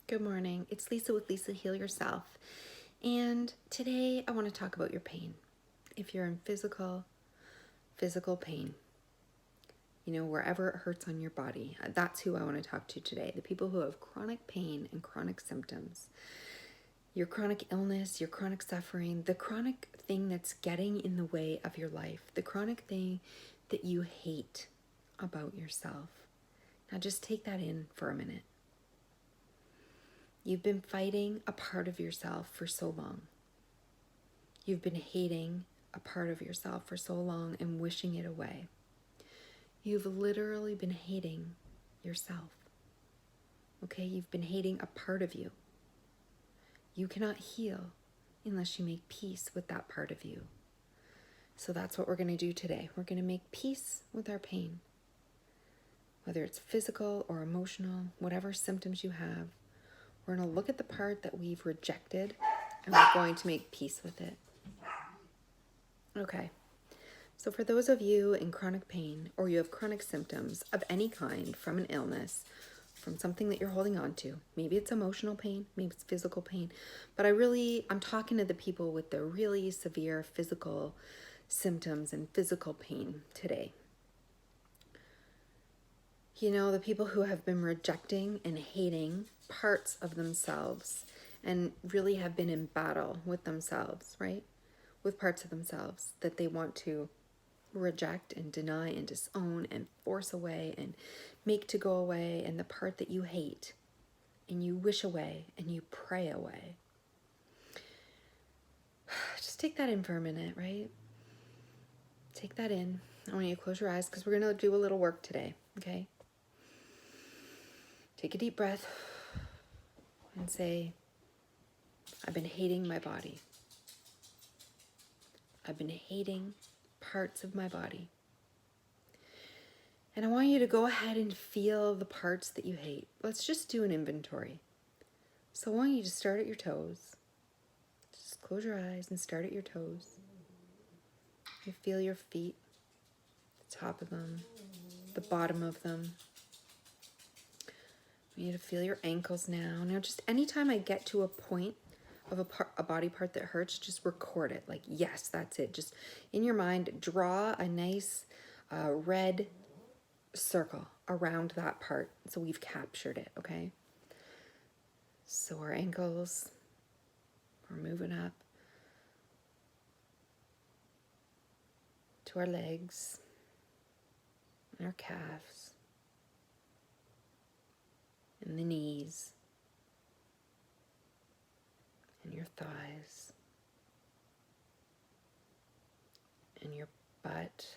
Good morning. It's Lisa with Lisa Heal Yourself. And today I want to talk about your pain. If you're in physical pain, wherever it hurts on your body, that's who I want to talk to today. The people who have chronic pain and chronic symptoms. Your chronic illness, your chronic suffering, the chronic thing that's getting in the way of your life, the chronic thing that you hate about yourself. Now just take that in for a minute. You've been fighting a part of yourself for so long. You've been hating a part of yourself for so long and wishing it away. You've literally been hating yourself. Okay, you've been hating a part of you. You cannot heal unless you make peace with that part of you. So that's what we're going to do today. We're going to make peace with our pain. Whether it's physical or emotional, whatever symptoms you have, we're going to look at the part that we've rejected and we're going to make peace with it. Okay. So for those of you in chronic pain or you have chronic symptoms of any kind from an illness, from something that you're holding on to, maybe it's emotional pain, maybe it's physical pain, but I'm talking to the people with the really severe physical symptoms and physical pain today. The people who have been rejecting and hating parts of themselves and really have been in battle with themselves, right? With parts of themselves that they want to reject and deny and disown and force away and make to go away, and the part that you hate and you wish away and you pray away. Just take that in for a minute, right? Take that in. I want you to close your eyes because we're going to do a little work today, okay? Take a deep breath and say, I've been hating my body. I've been hating parts of my body. And I want you to go ahead and feel the parts that you hate. Let's just do an inventory. So I want you to start at your toes. Just close your eyes and start at your toes. You feel your feet, the top of them, the bottom of them. I want you to feel your ankles now. Now just anytime I get to a point of a body part that hurts, just record it. Like, yes, that's it. Just in your mind, draw a nice red circle around that part. So we've captured it, okay? So our ankles, we're moving up to our legs and our calves and the knees and your thighs and your butt,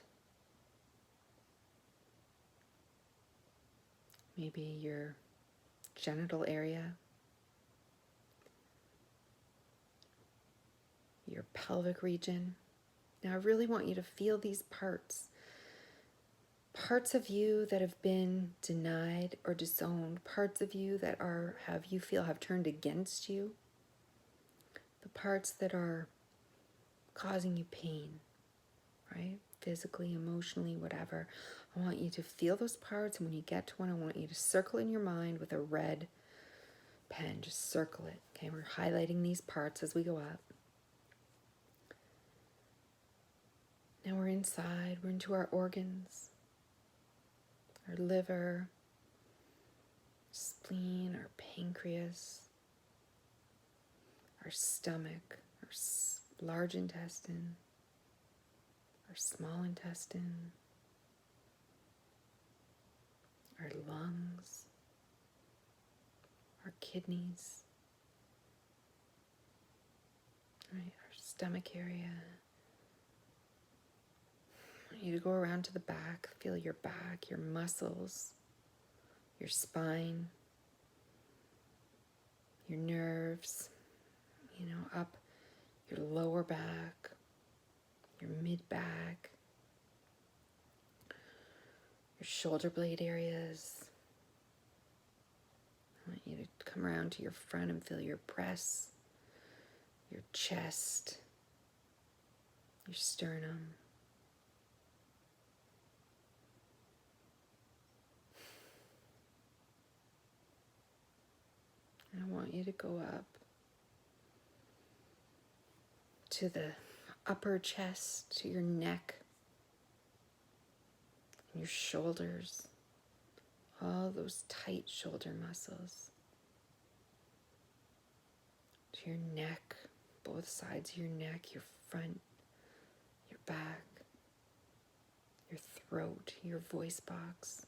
maybe your genital area, your pelvic region. Now I really want you to feel these parts of you that have been denied or disowned, parts of you that have turned against you, the parts that are causing you pain, right? Physically, emotionally, whatever. I want you to feel those parts, and when you get to one, I want you to circle in your mind with a red pen. Just circle it, okay? We're highlighting these parts as we go up. Now we're inside, we're into our organs, our liver, spleen, our pancreas, our stomach, our large intestine, our small intestine, our lungs, our kidneys, right, our stomach area. I want you to go around to the back, feel your back, your muscles, your spine, your nerves, up your lower back, your mid back, your shoulder blade areas. I want you to come around to your front and feel your breasts, your chest, your sternum. And I want you to go up to the upper chest, to your neck, and your shoulders, all those tight shoulder muscles, to your neck, both sides of your neck, your front, your back, your throat, your voice box,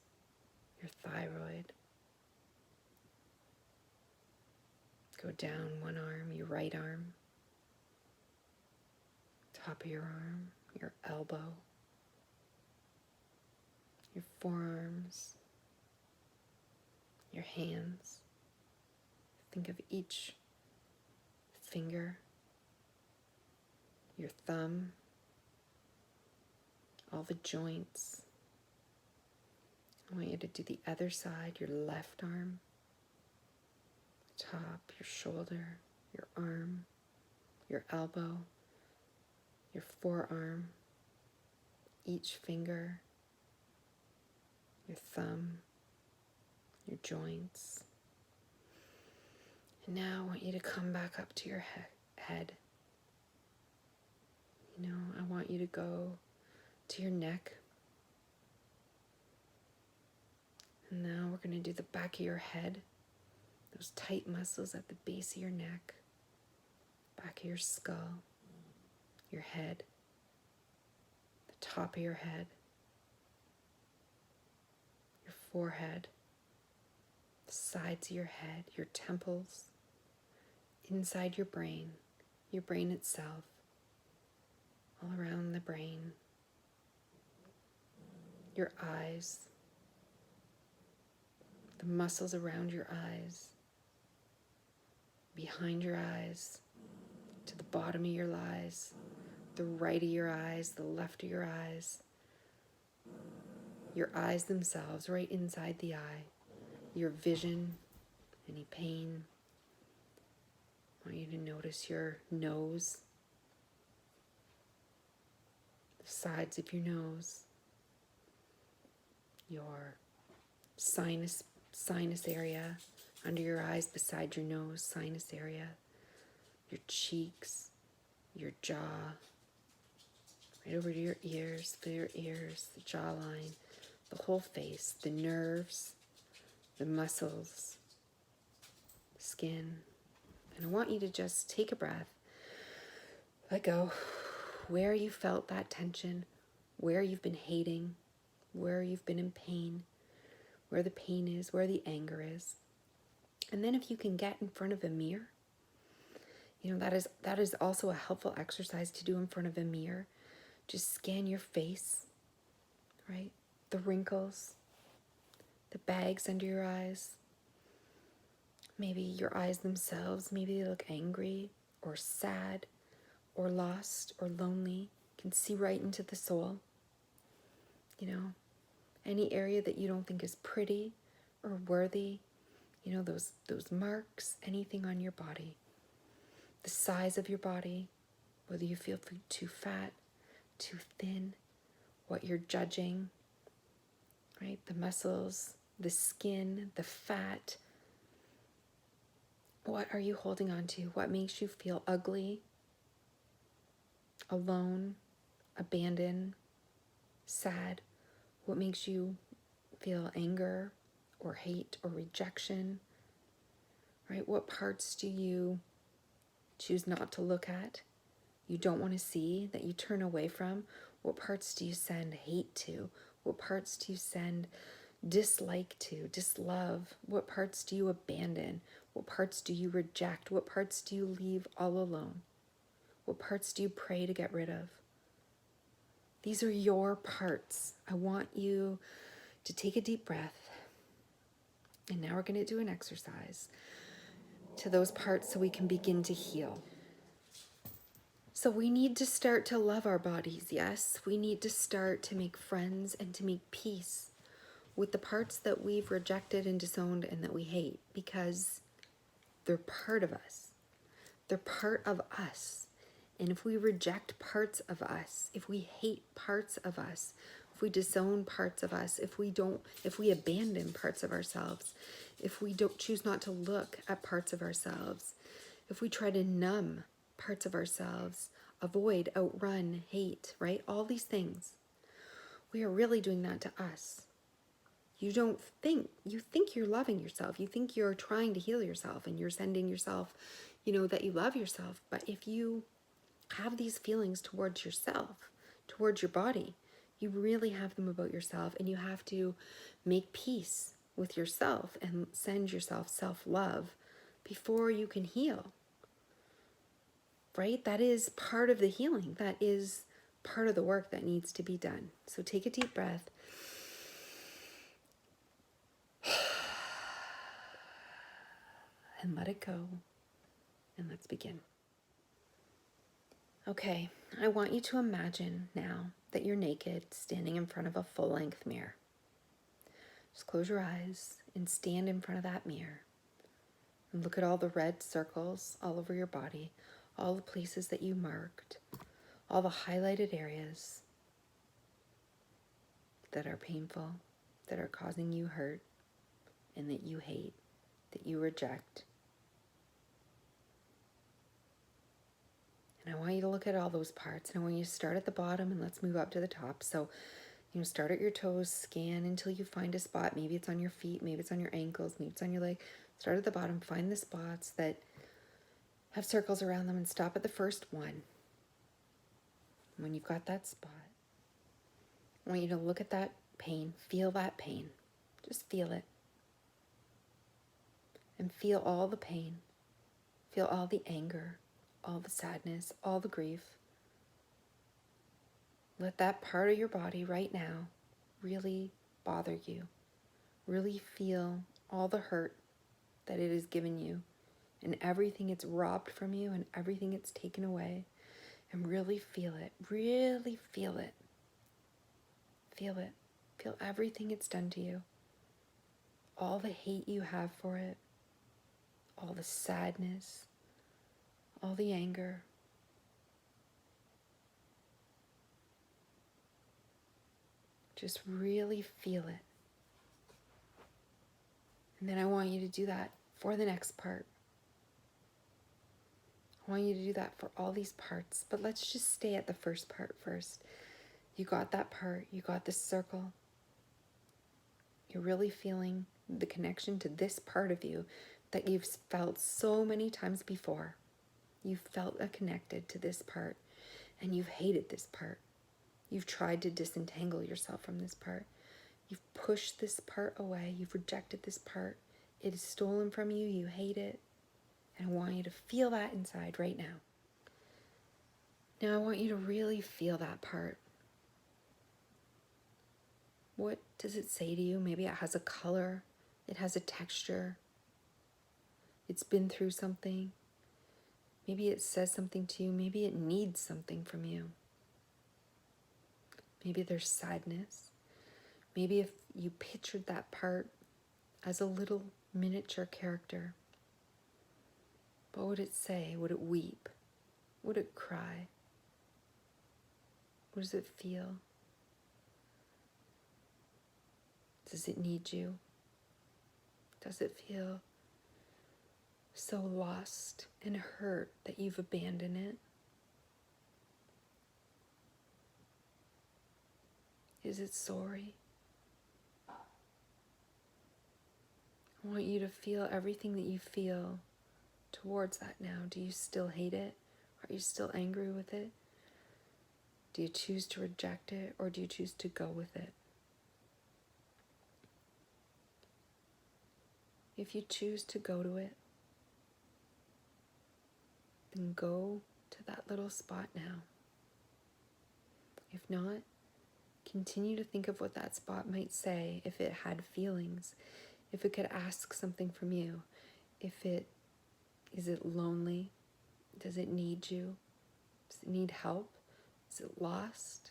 your thyroid. Go down one arm, your right arm, top of your arm, your elbow, your forearms, your hands. Think of each finger, your thumb, all the joints. I want you to do the other side, your left arm, top, your shoulder, your arm, your elbow, your forearm, each finger, your thumb, your joints. And now I want you to come back up to your head. I want you to go to your neck. And now we're going to do the back of your head, those tight muscles at the base of your neck, back of your skull, your head, the top of your head, your forehead, the sides of your head, your temples, inside your brain itself, all around the brain, your eyes, the muscles around your eyes, behind your eyes, to the bottom of your eyes, the right of your eyes, the left of your eyes themselves, right inside the eye, your vision, any pain. I want you to notice your nose, the sides of your nose, your sinus area, under your eyes, beside your nose, sinus area, your cheeks, your jaw, right over to your ears, feel your ears, the jawline, the whole face, the nerves, the muscles, skin. And I want you to just take a breath, let go, where you felt that tension, where you've been hating, where you've been in pain, where the pain is, where the anger is. And then if you can get in front of a mirror, that is also a helpful exercise to do in front of a mirror. Just scan your face, right? The wrinkles, the bags under your eyes, maybe your eyes themselves, maybe they look angry or sad or lost or lonely. You can see right into the soul. Any area that you don't think is pretty or worthy, those marks, anything on your body, the size of your body, whether you feel too fat, too thin, what you're judging, right? The muscles, the skin, the fat. What are you holding on to? What makes you feel ugly, alone, abandoned, sad? What makes you feel anger or hate or rejection, right? What parts do you choose not to look at, you don't want to see, that you turn away from? What parts do you send hate to? What parts do you send dislike to, dislove? What parts do you abandon? What parts do you reject? What parts do you leave all alone? What parts do you pray to get rid of? These are your parts. I want you to take a deep breath. And now we're going to do an exercise to those parts so we can begin to heal. So we need to start to love our bodies, yes? We need to start to make friends and to make peace with the parts that we've rejected and disowned and that we hate, because they're part of us. They're part of us. And if we reject parts of us, if we hate parts of us, if we disown parts of us, if we abandon parts of ourselves, if we don't choose not to look at parts of ourselves, if we try to numb parts of ourselves, avoid, outrun, hate, right? All these things, we are really doing that to us. You think you're loving yourself. You think you're trying to heal yourself and you're sending yourself, that you love yourself. But if you have these feelings towards yourself, towards your body, you really have them about yourself, and you have to make peace with yourself and send yourself self-love before you can heal, right? That is part of the healing. That is part of the work that needs to be done. So take a deep breath. And let it go. And let's begin. Okay, I want you to imagine now that you're naked, standing in front of a full-length mirror. Just close your eyes and stand in front of that mirror. And look at all the red circles all over your body, all the places that you marked, all the highlighted areas that are painful, that are causing you hurt, and that you hate, that you reject. And I want you to look at all those parts, and I want you to start at the bottom and let's move up to the top. So, start at your toes, scan until you find a spot. Maybe it's on your feet, maybe it's on your ankles, maybe it's on your leg. Start at the bottom, find the spots that have circles around them, and stop at the first one. When you've got that spot, I want you to look at that pain, feel that pain. Just feel it. And feel all the pain. Feel all the anger, all the sadness, all the grief. Let that part of your body right now really bother you. Really feel all the hurt that it has given you and everything it's robbed from you and everything it's taken away. And really feel it. Really feel it. Feel it. Feel everything it's done to you. All the hate you have for it. All the sadness. All the anger. Just really feel it. And then I want you to do that for the next part. I want you to do that for all these parts. But let's just stay at the first part first. You got that part. You got this circle. You're really feeling the connection to this part of you that you've felt so many times before. You've felt connected to this part, and you've hated this part. You've tried to disentangle yourself from this part. You've pushed this part away. You've rejected this part. It is stolen from you. You hate it. And I want you to feel that inside right now. Now I want you to really feel that part. What does it say to you? Maybe it has a color. It has a texture. It's been through something. Maybe it says something to you. Maybe it needs something from you. Maybe there's sadness. Maybe if you pictured that part as a little miniature character, what would it say? Would it weep? Would it cry? What does it feel? Does it need you? Does it feel so lost and hurt that you've abandoned it? Is it sorry? I want you to feel everything that you feel towards that now. Do you still hate it? Are you still angry with it? Do you choose to reject it, or do you choose to go with it? If you choose to go to it, then go to that little spot now. If not, continue to think of what that spot might say if it had feelings, if it could ask something from you, is it lonely? Does it need you? Does it need help? Is it lost?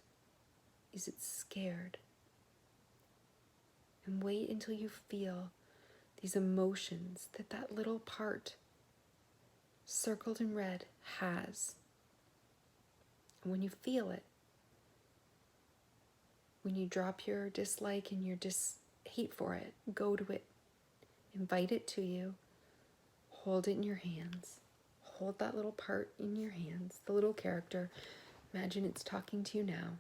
Is it scared? And wait until you feel these emotions that that little part circled in red has. And when you feel it, When you drop your dislike and your hate for it, go to it. Invite it to you. Hold it in your hands. Hold that little part in your hands, the little character. Imagine it's talking to you now.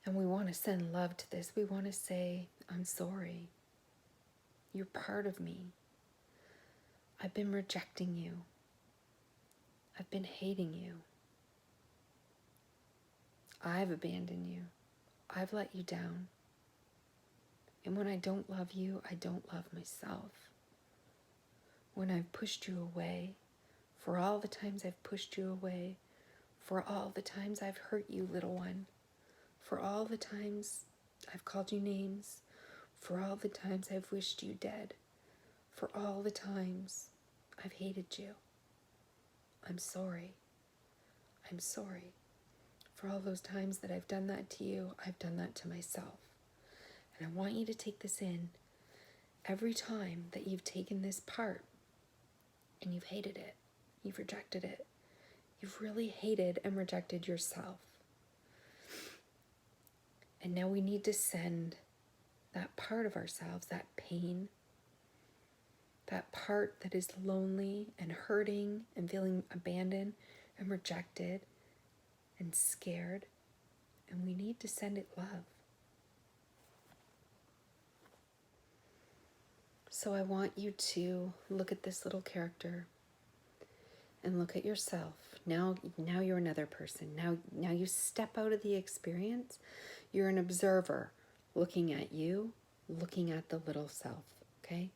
And we want to send love to this. We want to say, I'm sorry. You're part of me. I've been rejecting you. I've been hating you. I've abandoned you. I've let you down. And when I don't love you, I don't love myself. When I've pushed you away, for all the times I've pushed you away, for all the times I've hurt you, little one, for all the times I've called you names, for all the times I've wished you dead, for all the times I've hated you, I'm sorry. I'm sorry. For all those times that I've done that to you, I've done that to myself. And I want you to take this in. Every time that you've taken this part and you've hated it, you've rejected it, you've really hated and rejected yourself. And now we need to send that part of ourselves, that pain, that part that is lonely and hurting and feeling abandoned and rejected and scared. And we need to send it love. So I want you to look at this little character and look at yourself. Now you're another person. Now you step out of the experience. You're an observer looking at you, looking at the little self, okay?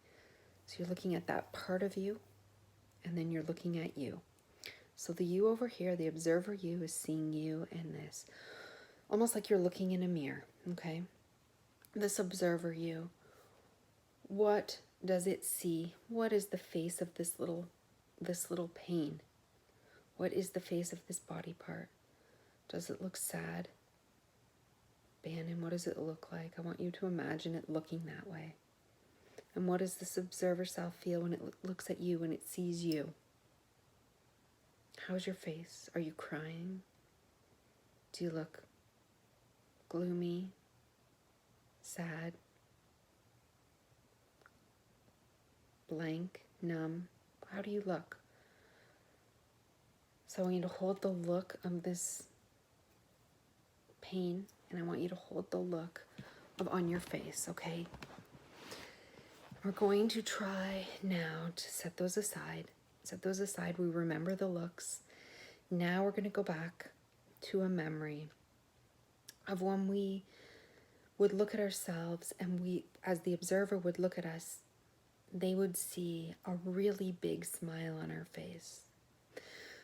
So you're looking at that part of you, and then you're looking at you. So the you over here, the observer you, is seeing you in this. Almost like you're looking in a mirror, okay? This observer you, what does it see? What is the face of this little pain? What is the face of this body part? Does it look sad? Abandoned? What does it look like? I want you to imagine it looking that way. And what does this observer self feel when it looks at you, when it sees you? How's your face? Are you crying? Do you look gloomy? Sad? Blank? Numb? How do you look? So I want you to hold the look of this pain, and I want you to hold the look on your face, okay? We're going to try now to set those aside. Set those aside. We remember the looks. Now we're going to go back to a memory of when we would look at ourselves, and we, as the observer would look at us, they would see a really big smile on our face.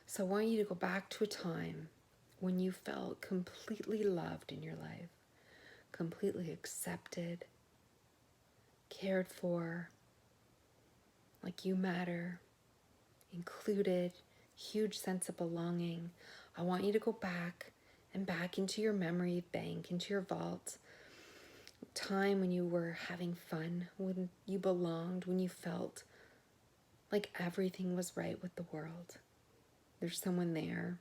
So I want you to go back to a time when you felt completely loved in your life, completely accepted, cared for, like you matter, included, huge sense of belonging. I want you to go back and back into your memory bank, into your vault. Time when you were having fun, when you belonged, when you felt like everything was right with the world. There's someone there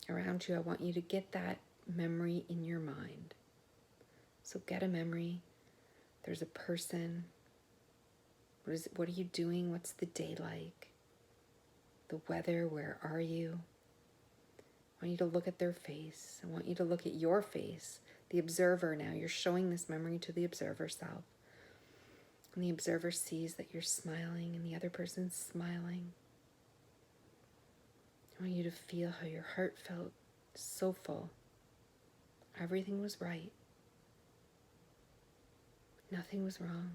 around you. I want you to get that memory in your mind. So get a memory. There's a person. What are you doing? What's the day like? The weather, where are you? I want you to look at their face. I want you to look at your face, the observer now. You're showing this memory to the observer self. And the observer sees that you're smiling and the other person's smiling. I want you to feel how your heart felt so full. Everything was right. Nothing was wrong.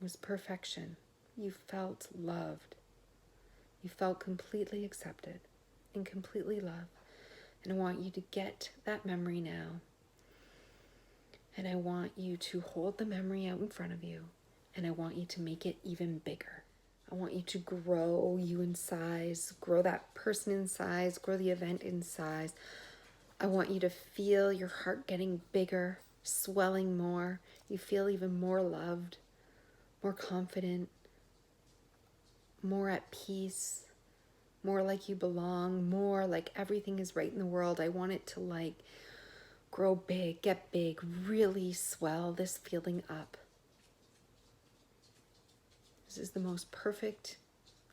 It was perfection. You felt loved. You felt completely accepted and completely loved. And I want you to get that memory now. And I want you to hold the memory out in front of you. And I want you to make it even bigger. I want you to grow you in size, grow that person in size, grow the event in size. I want you to feel your heart getting bigger, swelling more. You feel even more loved, more confident, more at peace, more like you belong, more like everything is right in the world. I want it to like grow big, get big, really swell this feeling up. This is the most perfect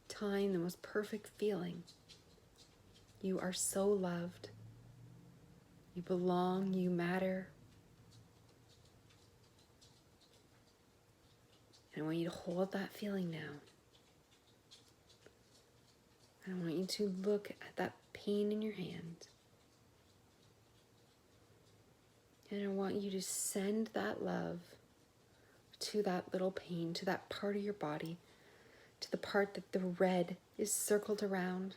time, the most perfect feeling. You are so loved. You belong, you matter. And I want you to hold that feeling now. And I want you to look at that pain in your hand. And I want you to send that love to that little pain, to that part of your body, to the part that the red is circled around.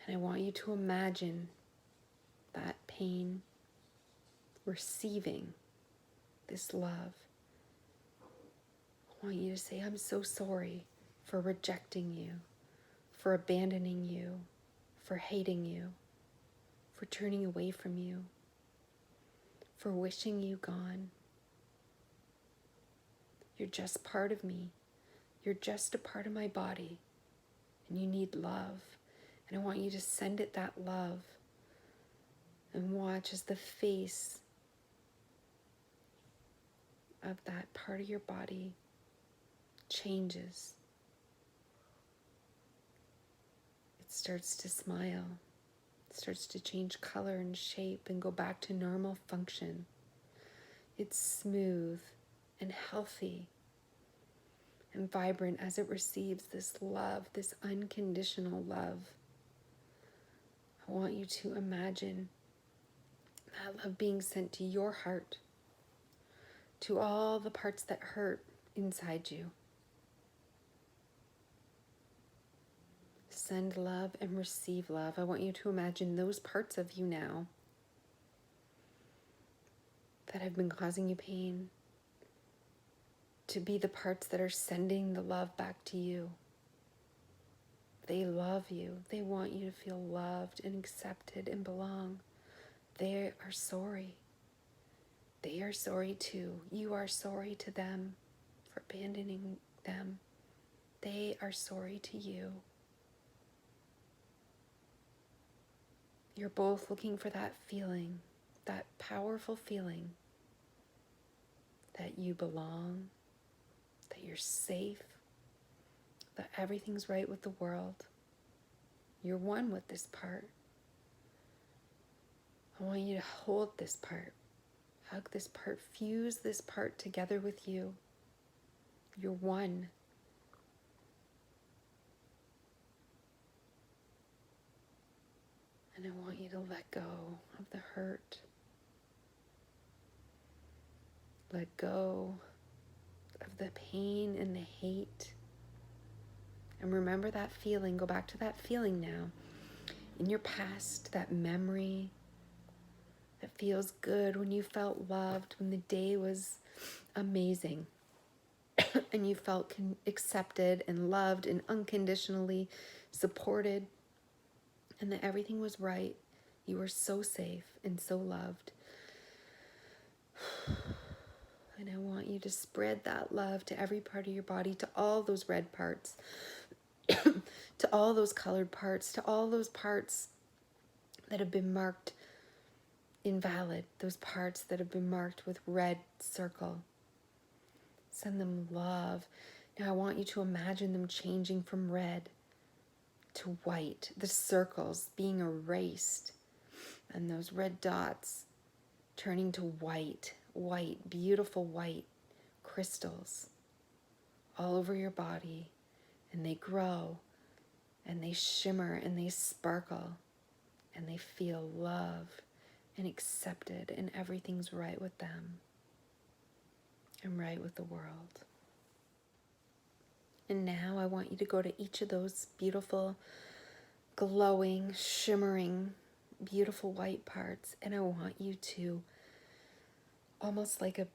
And I want you to imagine that pain receiving this love. I want you to say, I'm so sorry for rejecting you, for abandoning you, for hating you, for turning away from you, for wishing you gone. You're just part of me. You're just a part of my body, and you need love. And I want you to send it that love and watch as the face of that part of your body changes. It starts to smile. It starts to change color and shape and go back to normal function. It's smooth and healthy and vibrant as it receives this love, this unconditional love. I want you to imagine that love being sent to your heart, to all the parts that hurt inside you. Send love and receive love. I want you to imagine those parts of you now that have been causing you pain to be the parts that are sending the love back to you. They love you. They want you to feel loved and accepted and belong. They are sorry. They are sorry too. You are sorry to them for abandoning them. They are sorry to you. You're both looking for that feeling, that powerful feeling that you belong, that you're safe, that everything's right with the world. You're one with this part. I want you to hold this part, hug this part, fuse this part together with you. You're one. And I want you to let go of the hurt. Let go of the pain and the hate. And remember that feeling. Go back to that feeling now. In your past, that memory that feels good when you felt loved, when the day was amazing. And you felt accepted and loved and unconditionally supported. And that everything was right. You were so safe and so loved. And I want you to spread that love to every part of your body, to all those red parts, to all those colored parts, to all those parts that have been marked invalid, those parts that have been marked with red circle. Send them love. Now I want you to imagine them changing from red to white, the circles being erased, and those red dots turning to white, beautiful white crystals all over your body, and they grow, and they shimmer, and they sparkle, and they feel love and accepted, and everything's right with them and right with the world. And now I want you to go to each of those beautiful, glowing, shimmering, beautiful white parts, and I want you to, almost like a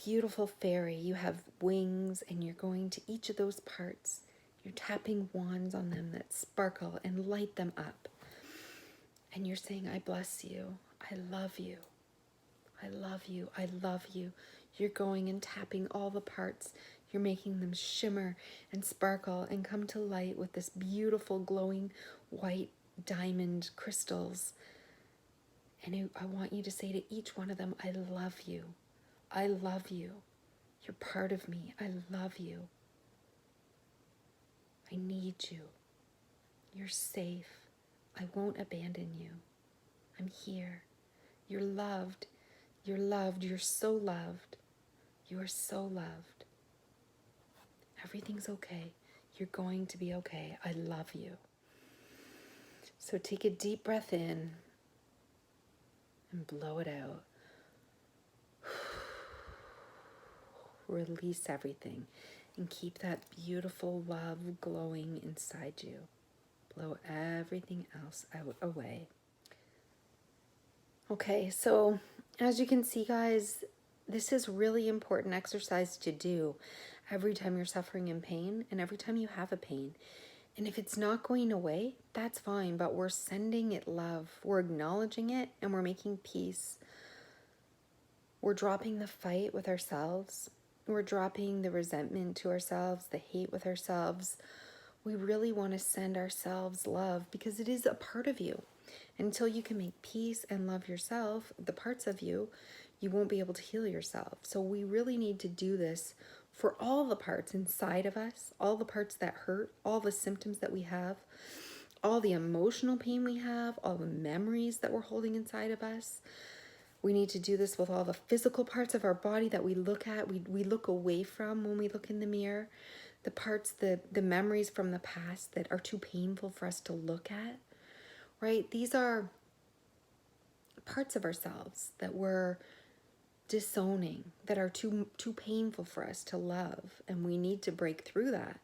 beautiful fairy, you have wings, and you're going to each of those parts. You're tapping wands on them that sparkle and light them up. And you're saying, I bless you. I love you. I love you. I love you. You're going and tapping all the parts. You're making them shimmer and sparkle and come to light with this beautiful glowing white diamond crystals. And I want you to say to each one of them, I love you. I love you. You're part of me. I love you. I need you. You're safe. I won't abandon you. I'm here. You're loved. You're loved. You're so loved. You are so loved. Everything's okay. You're going to be okay. I love you. So take a deep breath in and blow it out. Release everything and keep that beautiful love glowing inside you. Blow everything else out away. Okay, so as you can see, guys, this is really important exercise to do every time you're suffering in pain and every time you have a pain. And if it's not going away, that's fine, but we're sending it love. We're acknowledging it and we're making peace. We're dropping the fight with ourselves. We're dropping the resentment to ourselves, the hate with ourselves. We really want to send ourselves love because it is a part of you. Until you can make peace and love yourself, the parts of you, you won't be able to heal yourself. So we really need to do this for all the parts inside of us, all the parts that hurt, all the symptoms that we have, all the emotional pain we have, all the memories that we're holding inside of us. We need to do this with all the physical parts of our body that we look at, we look away from when we look in the mirror. The parts, the memories from the past that are too painful for us to look at, right? These are parts of ourselves that we're disowning, that are too painful for us to love. And we need to break through that.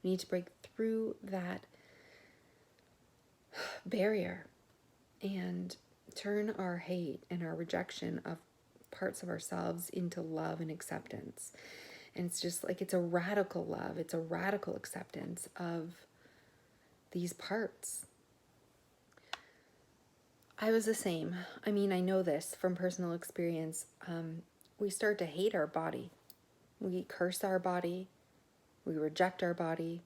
We need to break through that barrier and turn our hate and our rejection of parts of ourselves into love and acceptance. And it's just like, it's a radical love. It's a radical acceptance of these parts. I was the same. I mean, I know this from personal experience. We start to hate our body. We curse our body. We reject our body.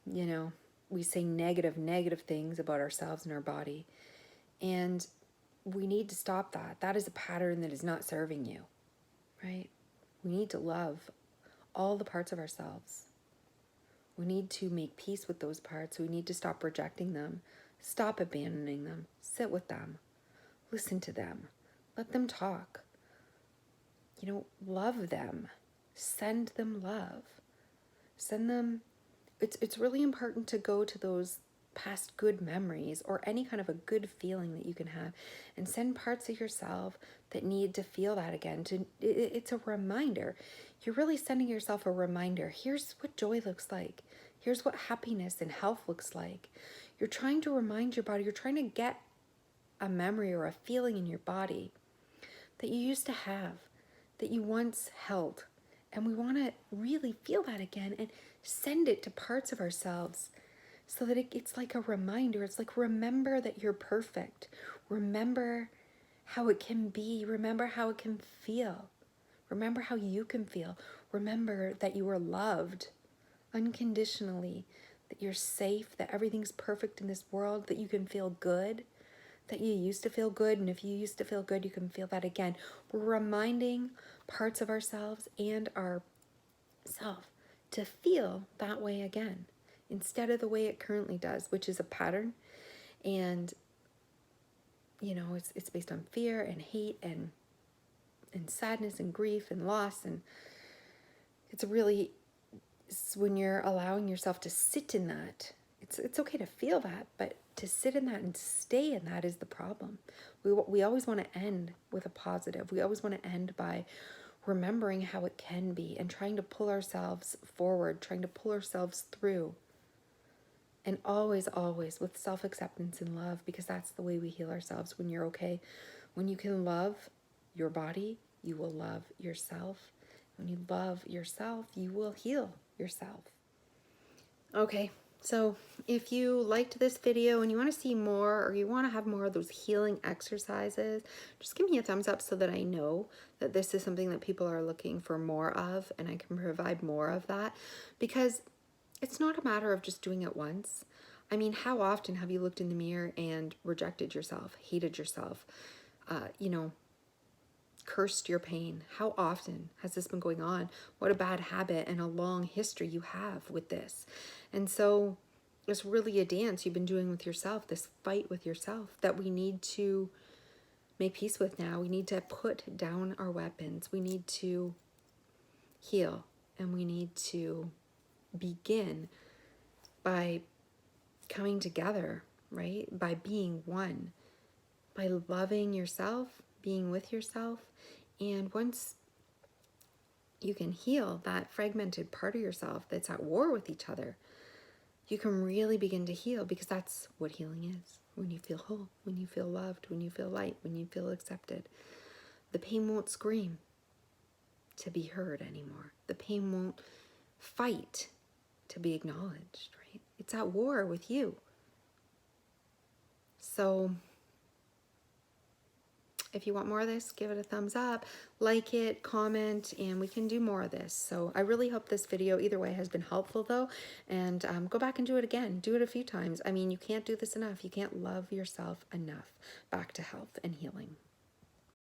You know, we say negative things about ourselves and our body. And we need to stop that. That is a pattern that is not serving you, right? We need to love all the parts of ourselves. We need to make peace with those parts. We need to stop rejecting them, stop abandoning them, sit with them, listen to them, let them talk. You know, love them, send them love, send them. It's really important to go to those past good memories or any kind of a good feeling that you can have and send parts of yourself that need to feel that again. It's a reminder. You're really sending yourself a reminder. Here's what joy looks like. Here's what happiness and health looks like. You're trying to remind your body. You're trying to get a memory or a feeling in your body that you used to have, that you once held. And we want to really feel that again and send it to parts of ourselves so that it's like a reminder. It's like, remember that you're perfect. Remember how it can be. Remember how it can feel. Remember how you can feel. Remember that you are loved unconditionally, that you're safe, that everything's perfect in this world, that you can feel good, that you used to feel good, and if you used to feel good, you can feel that again. We're reminding parts of ourselves and our self to feel that way again, instead of the way it currently does, which is a pattern. And, you know, it's based on fear and hate and sadness and grief and loss. And it's when you're allowing yourself to sit in that, it's okay to feel that, but to sit in that and stay in that is the problem. We always want to end with a positive. We always want to end by remembering how it can be and trying to pull ourselves forward, trying to pull ourselves through. And always, always with self-acceptance and love, because that's the way we heal ourselves. When you're okay, when you can love your body, you will love yourself. When you love yourself, you will heal yourself. Okay, So if you liked this video and you want to see more, or you want to have more of those healing exercises, just give me a thumbs up so that I know that this is something that people are looking for more of, and I can provide more of that, because it's not a matter of just doing it once. I mean, how often have you looked in the mirror and rejected yourself, hated yourself, you know, cursed your pain? How often has this been going on? What a bad habit and a long history you have with this. And so it's really a dance you've been doing with yourself, this fight with yourself that we need to make peace with now. We need to put down our weapons. We need to heal, and we need to begin by coming together, right? By being one, by loving yourself, being with yourself. And once you can heal that fragmented part of yourself that's at war with each other, you can really begin to heal, because that's what healing is. When you feel whole, when you feel loved, when you feel light, when you feel accepted. The pain won't scream to be heard anymore. The pain won't fight to be acknowledged, right? It's at war with you. So if you want more of this, give it a thumbs up, like it, comment, and we can do more of this. So I really hope this video either way has been helpful though, and go back and do it again. Do it a few times. I mean, you can't do this enough. You can't love yourself enough. Back to health and healing.